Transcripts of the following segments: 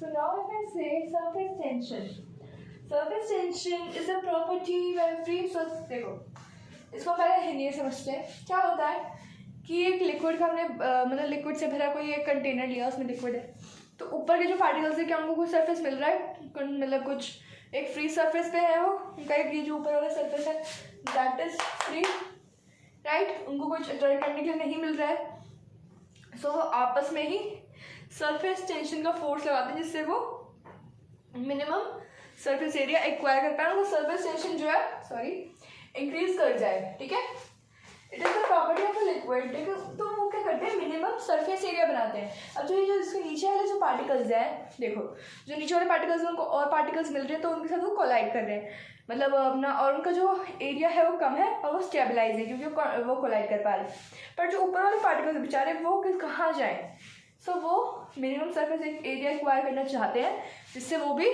So now I can say surface tension. Surface tension is a property where free surface, देखो इसको पहले हिंदी में समझते हैं। क्या होता है कि एक लिक्विड का हमने मतलब लिक्विड से भरा कोई एक कंटेनर लिया, उसमें लिक्विड है, तो ऊपर के जो पार्टिकल्स है क्या उनको कुछ सरफेस मिल रहा है, मतलब कुछ एक फ्री सरफेस पे है, वो उनका एक ये जो ऊपर वाला सरफेस है दैट इज फ्री, राइट, उनको कुछ अट्रैक्ट करने के लिए नहीं मिल रहा है। सो आपस में ही सरफेस टेंशन का फोर्स लगाते हैं जिससे वो मिनिमम सरफेस एरिया एक्वायर कर पाए, वो सरफेस टेंशन जो है इंक्रीज कर जाए, ठीक है। It is the property of a liquid, ठीक है। तो वो क्या करते हैं, मिनिमम सरफेस एरिया बनाते हैं। अब जो ये जो इसके नीचे वाले जो पार्टिकल्स हैं, देखो जो नीचे वाले पार्टिकल्स हैं उनको और पार्टिकल्स मिल रहे हैं तो उनके साथ वो कोलाइड कर रहे हैं, मतलब अपना, और उनका जो एरिया है वो कम है और वो स्टेबलाइज है क्योंकि वो कोलाइड कर पा रहे हैं। पर जो ऊपर वाले पार्टिकल्स बेचारे वो कहाँ जाएँ, सो वो मिनिमम सरफेस एरिया एक्वायर करना चाहते हैं जिससे वो भी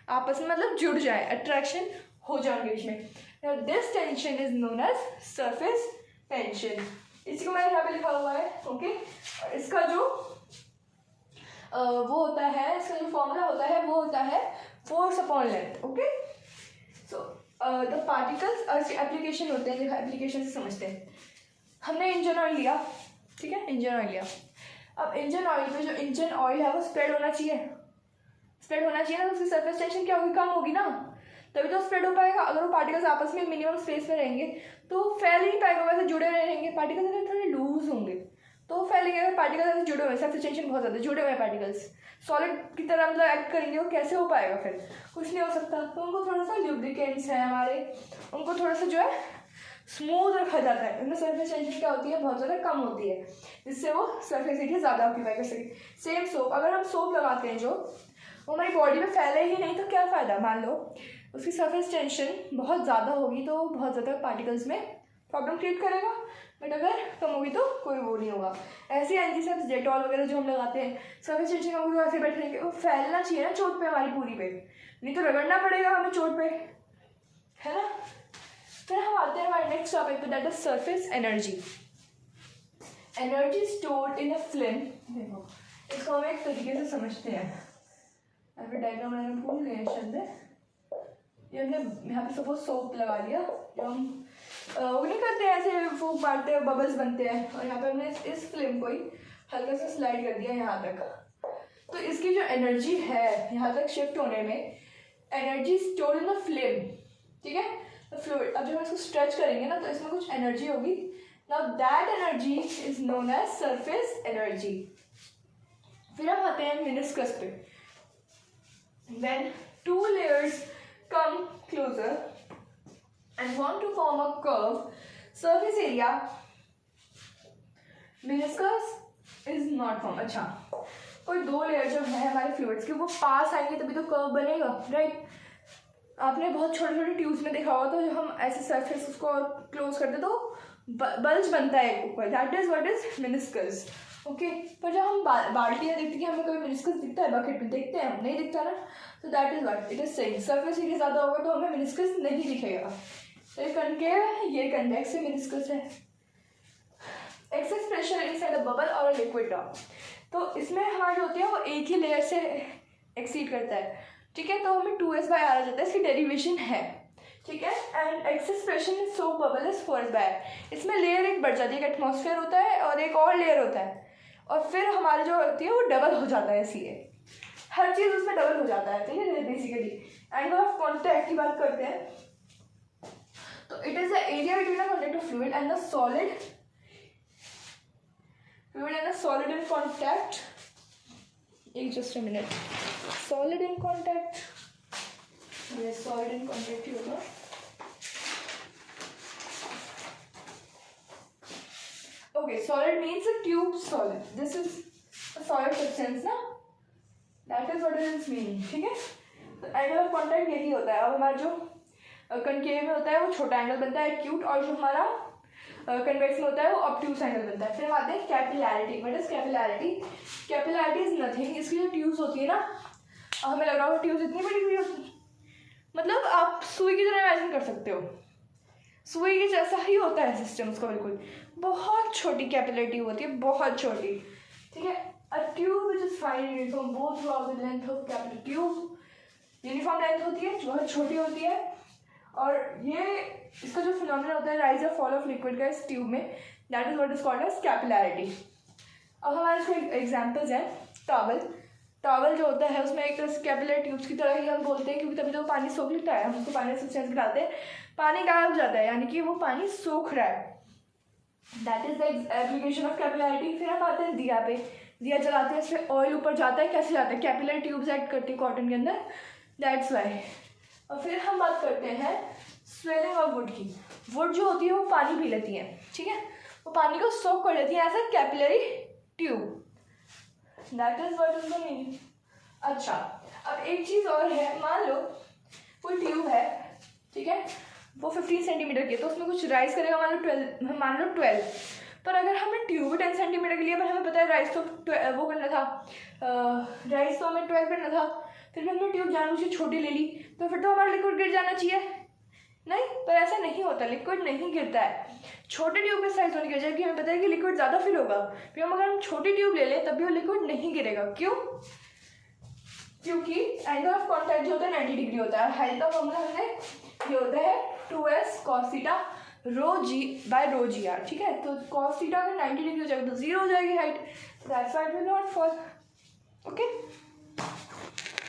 आपस में मतलब जुड़ जाए, अट्रैक्शन हो जाए उनके बीच में। This tension is known as surface tension. इसी को मैंने यहाँ पे लिखा हुआ है, ओके। और इसका जो वो होता है, इसका जो फॉर्मूला होता है वो होता है force upon length, okay. So the particles, और इसके एप्लीकेशन होते हैं, देखो एप्लीकेशन से समझते हैं। हमने इंजन ऑयल लिया, ठीक है, इंजन ऑयल लिया। अब इंजन ऑयल पे जो इंजन ऑयल है वो स्प्रेड होना चाहिए, स्प्रेड होना चाहिए ना, तो उसकी सरफेस टेंशन क्या होगी, कम होगी ना, तभी तो स्प्रेड हो पाएगा। अगर वो पार्टिकल्स आपस में मिनिमम स्पेस में रहेंगे तो फैल ही नहीं पाएगा, वैसे जुड़े रहेंगे। पार्टिकल्स अगर थोड़े लूज होंगे तो फैलेंगे, अगर पार्टिकल्स ऐसे जुड़े हुए, सरफेस टेंशन बहुत ज़्यादा जुड़े हुए पार्टिकल्स सॉलिड की तरह मतलब एक्ट करेंगे, वो कैसे हो पाएगा, फिर कुछ नहीं हो सकता। तो उनको थोड़ा सा ल्यूब्रिकेंट्स हैं हमारे, उनको थोड़ा सा जो है स्मूथ रखा जाता है, उनमें सरफेस टेंशन क्या होती है, बहुत ज़्यादा कम होती है, जिससे वो सरफेस एरिया ज़्यादा ऑक्यूपाई कर सके। सेम सोप, अगर हम सोप लगाते हैं जो वो हमारी बॉडी में फैले ही नहीं तो क्या फ़ायदा। मान लो उसकी सरफेस टेंशन बहुत ज़्यादा होगी तो बहुत ज़्यादा पार्टिकल्स में प्रॉब्लम क्रिएट करेगा, बट अगर कम होगी तो कोई वो नहीं होगा। ऐसे एंटीसेप्टिक डेटॉल वगैरह जो हम लगाते हैं, सरफेस टेंशन कम होगी तो ऐसे बैठे रहेंगे, वो फैलना चाहिए ना चोट पे हमारी पूरी पे, नहीं तो रगड़ना पड़ेगा हमें चोट पे, है ना। फिर हम आते हैं हमारे नेक्स्ट टॉपिक पे, that is surface energy. Energy stored in a film, देखो इसको हम एक तरीके से समझते हैं, फिर डायग्राम बनाना भूल गए शब्द। ये हमने यहाँ पे सपोज सोप लगा लिया, जो हम वो नहीं करते हैं ऐसे फूक मारते हैं बबल्स बनते हैं, और यहाँ पे हमने इस फिल्म को ही हल्का सा स्लाइड कर दिया यहाँ तक, तो इसकी जो एनर्जी है यहाँ तक शिफ्ट होने में, energy stored in the film, ठीक है, तो फ्लूइड। अब जब हम इसको स्ट्रेच करेंगे ना तो इसमें कुछ एनर्जी होगी, now that energy is known as surface energy. फिर हम आते हैं मेनिस्कस पे। When two layers come closer and want to form a curve surface area, meniscus is not formed। अच्छा, कोई दो लेयर जो है हमारे फ्लूइड्स के वो पास आएंगे तभी तो कर्व बनेगा, राइट। आपने बहुत छोटे छोटे ट्यूब्स में देखा होगा, तो जब हम ऐसे सरफेस उसको और क्लोज करते तो बल्ज बनता है ऊपर, that is what is meniscus, okay. पर जब हम बाल्टियाँ देखते हैं, हमें कभी मेनिस्कस दिखता है, बकेट में देखते हैं, हम नहीं दिखता ना, तो that is what it is saying, surface area ज़्यादा होगा तो हमें मेनिस्कस नहीं दिखेगा। तो ये कनकेव है, ये कन्वेक्स है, मेनिस्कस है। Excess pressure inside a bubble और अ लिक्विड ड्रॉप, तो इसमें हमारा जो होती है वो एक ही लेयर से एक्सीड करता है, ठीक है, तो हमें 2s/r आ जाता है, इसकी डेरिवेशन है, ठीक है। And excess pressure in soap bubble is 4s/r। इसमें लेयर एक बढ़ जाती है, एक एटमॉस्फेयर होता है और एक और लेयर होता है, और फिर हमारी जो होती है वो डबल हो जाता है, इसलिए हर चीज़ उसमें डबल हो जाता है, ठीक है। बेसिकली एंगल ऑफ कॉन्टैक्ट की बात करते हैं, तो it is the area between the contact of fluid and the solid, fluid and the solid in contact, एक just a minute, solid in contact, ये सॉलिड इन कॉन्टैक्ट ही होगा, okay, solid means a tube solid, this is a solid substance ना, that is what it is meaning, ठीक है। तो angle of contact यही होता है। अब हमारा जो कनकेव में होता है वो छोटा एंगल बनता है एक्यूट, और जो हमारा कन्वेक्स में होता है वो ऑब्ट्यूज एंगल बनता है। फिर हम आते हैं capillarity. What is capillarity? Capillarity is nothing, इसकी जो ट्यूब्स होती है ना, हमें लग रहा होगा ट्यूब्स इतनी बड़ी बड़ी होती है, मतलब आप सुई की तरह इमेजिन कर सकते हो, सुई के जैसा ही होता है सिस्टम उसका, बिल्कुल बहुत छोटी कैपिलैरिटी होती है, बहुत छोटी, ठीक है। A tube which is fine uniform both throughout the length of capital tube. Uniform length होती है, बहुत छोटी होती है, और ये इसका जो फिनोमेनन होता है राइज और फॉल ऑफ लिक्विड का इस ट्यूब में, that is what is called as capillarity. अब हमारे इसके एग्जाम्पल्स हैं. टॉवल जो होता है उसमें एक कैपिलरी ट्यूब्स की तरह ही हम बोलते हैं, क्योंकि तभी तो पानी सोख लेता है. हम उसको पानी से सेंस डालते हैं, पानी गायब हो जाता है, यानी कि वो पानी सोख रहा है. That is the application of capillarity. फिर हम आते हैं दिया पे. दिया जलाते हैं, इसमें ऑयल ऊपर जाता है. कैसे जाता है? कैपिलरी ट्यूब्स एक्ट करती है कॉटन के अंदर, दैट्स वाई. और फिर हम बात करते हैं स्वेलिंग ऑफ वुड की. वुड जो होती है वो पानी पी लेती है, ठीक है, वो पानी को सोक कर लेती है as a capillary tube. That is what is the meaning. अच्छा, अब एक चीज़ और है. मान लो कोई ट्यूब है, ठीक है, वो 15 सेंटीमीटर की है, तो उसमें कुछ राइस करेगा मान लो 12. पर अगर हमें ट्यूब 10 सेंटीमीटर के लिए, पर हमें पता है राइस तो वो करना था, राइस तो हमें 12 करना था, फिर भी हमने ट्यूब जानबूझ के छोटी ले ली, तो फिर तो हमारा लिक्विड गिर जाना चाहिए. नहीं, पर ऐसा नहीं होता, लिक्विड नहीं गिरता है. छोटे ट्यूब के साइज होने की वजह कि हमें पता है कि लिक्विड ज़्यादा फिल होगा, फिर हम अगर हम छोटी ट्यूब ले लें तब भी वो लिक्विड नहीं गिरेगा. क्यों? क्योंकि एंगल ऑफ कॉन्टैक्ट जो होता है 90 डिग्री होता है. हाइट का फॉर्मूला हमने ये होता है 2s cos theta rho g by rho g r. ठीक है, तो cos थीटा अगर 90 डिग्री हो जाएगा तो 0 हो जाएगी height. That's why it will not fall. Okay.